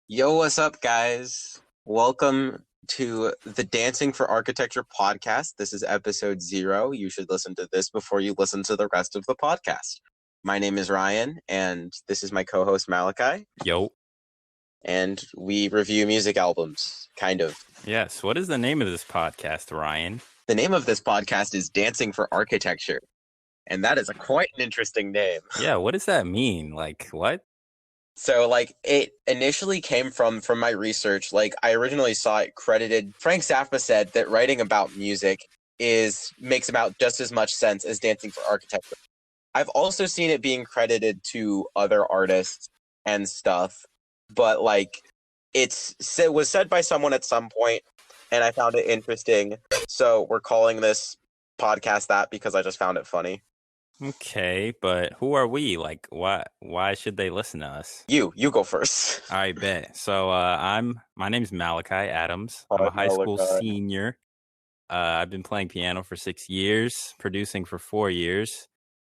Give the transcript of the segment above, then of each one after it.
Yo, what's up, guys? Welcome to the Dancing for Architecture podcast. This is episode 0. You should listen to this before you listen to the rest of the podcast. My name is Ryan, and this is my co host Malachi, Yo. and we review music albums, kind of. Yes. What is the name of this podcast, Ryan? The name of this podcast is Dancing for Architecture, and that is quite an interesting name. Yeah, what does that mean? Like, what? So, it initially came from my research. I originally saw it credited. Frank Zappa said that writing about music makes about just as much sense as dancing for architecture. I've also seen it being credited to other artists and stuff, but it was said by someone at some point, and I found it interesting. So we're calling this podcast that because I just found it funny. Okay, but who are we? Like, why should they listen to us? You go first. I bet. So, my name's Malachi Adams. I'm Hi, a high school Malachi. senior. I've been playing piano for 6 years, producing for 4 years,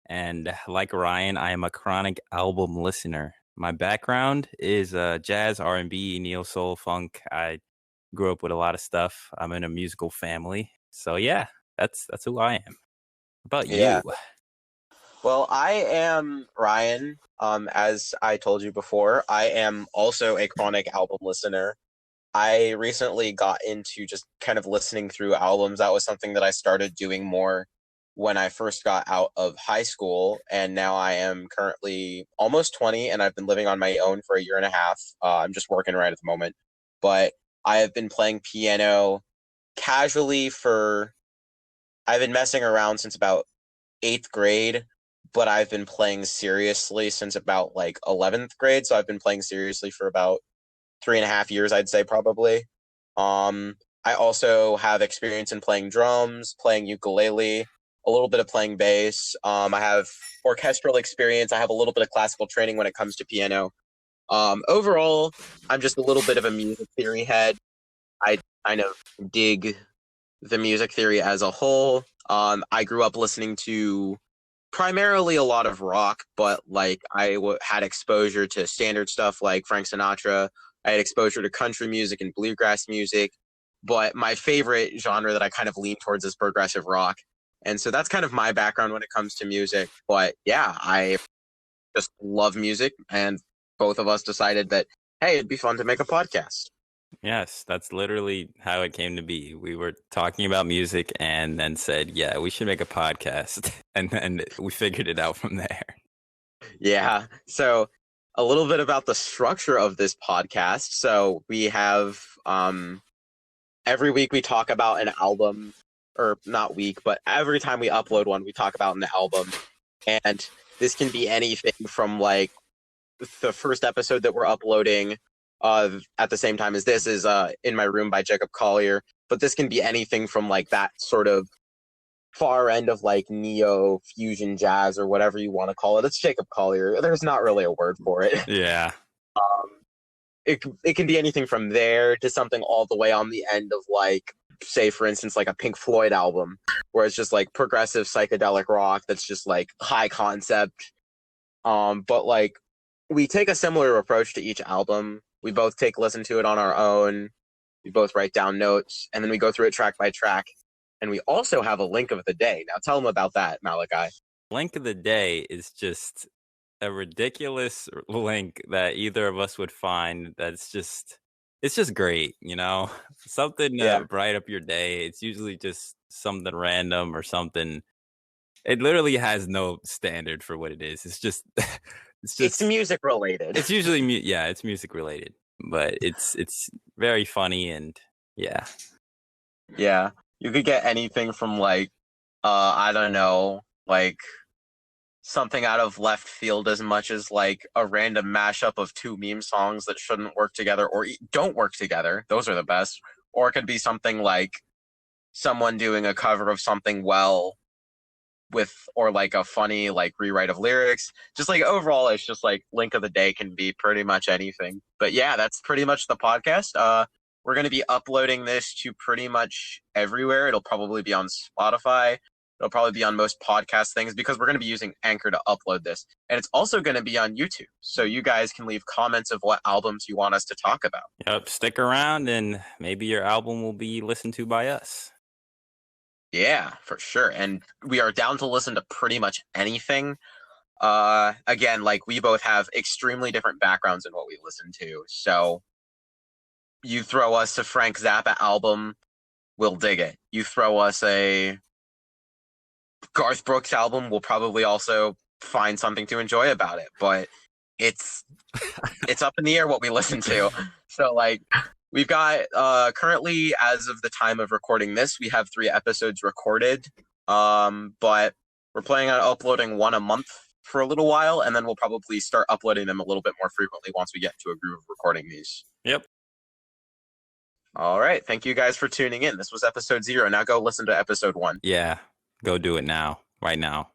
and like Ryan, I am a chronic album listener. My background is jazz, R&B, neo soul, funk. I grew up with a lot of stuff. I'm in a musical family. So yeah, that's who I am. How about Yeah. you? Well, I am Ryan. As I told you before, I am also a chronic album listener. I recently got into just kind of listening through albums. That was something that I started doing more when I first got out of high school, and now I am currently almost 20, and I've been living on my own for a year and a half. I'm just working right at the moment, but I have been playing piano casually I've been messing around since about 8th grade, but I've been playing seriously since about 11th grade. So I've been playing seriously for about 3.5 years, I'd say, probably. I also have experience in playing drums, playing ukulele, a little bit of playing bass. I have orchestral experience. I have a little bit of classical training when it comes to piano. Overall, I'm just a little bit of a music theory head. I kind of dig the music theory as a whole. I grew up listening to primarily a lot of rock, but had exposure to standard stuff like Frank Sinatra. I had exposure to country music and bluegrass music, but my favorite genre that I kind of lean towards is progressive rock. And so that's kind of my background when it comes to music. But yeah, I just love music, and both of us decided that, hey, it'd be fun to make a podcast. Yes, that's literally how it came to be. We were talking about music and then said, yeah, we should make a podcast. And then we figured it out from there. Yeah. So a little bit about the structure of this podcast. So we have every week we talk about an album, or not week, but every time we upload one, we talk about an album. And this can be anything from the first episode that we're uploading at the same time as this is In My Room by Jacob Collier. But this can be anything from that sort of far end of neo fusion jazz or whatever you want to call it. It's Jacob Collier. There's not really a word for it. Yeah. It can be anything from there to something all the way on the end of say for instance a Pink Floyd album where it's just progressive psychedelic rock that's just high concept. But we take a similar approach to each album. We both listen to it on our own. We both write down notes, and then we go through it track by track. And we also have a link of the day. Now tell them about that, Malachi. Link of the day is just a ridiculous link that either of us would find it's just great, something to bright up your day. It's usually just something random or something. It literally has no standard for what it is. It's music related. It's usually it's music related, but it's very funny. And yeah you could get anything from I don't know, something out of left field as much as a random mashup of two meme songs that shouldn't work together or don't work together. Those are the best. Or it could be something like someone doing a cover of something well with, or a funny rewrite of lyrics. Just overall, it's just link of the day can be pretty much anything. But yeah, that's pretty much the podcast. We're going to be uploading this to pretty much everywhere. It'll probably be on Spotify. It'll probably be on most podcast things because we're going to be using Anchor to upload this. And it's also going to be on YouTube. So you guys can leave comments of what albums you want us to talk about. Yep, stick around and maybe your album will be listened to by us. Yeah, for sure. And we are down to listen to pretty much anything. Again, like we both have extremely different backgrounds in what we listen to. So you throw us a Frank Zappa album, we'll dig it. You throw us a Garth Brooks album, we'll probably also find something to enjoy about it. But it's up in the air what we listen to. So like we've got currently, as of the time of recording this, we have 3 episodes recorded. But we're planning on uploading one a month for a little while, and then we'll probably start uploading them a little bit more frequently once we get into a groove of recording these. Yep. All right. Thank you guys for tuning in. This was episode 0. Now go listen to episode 1. Yeah. Go do it now. Right now.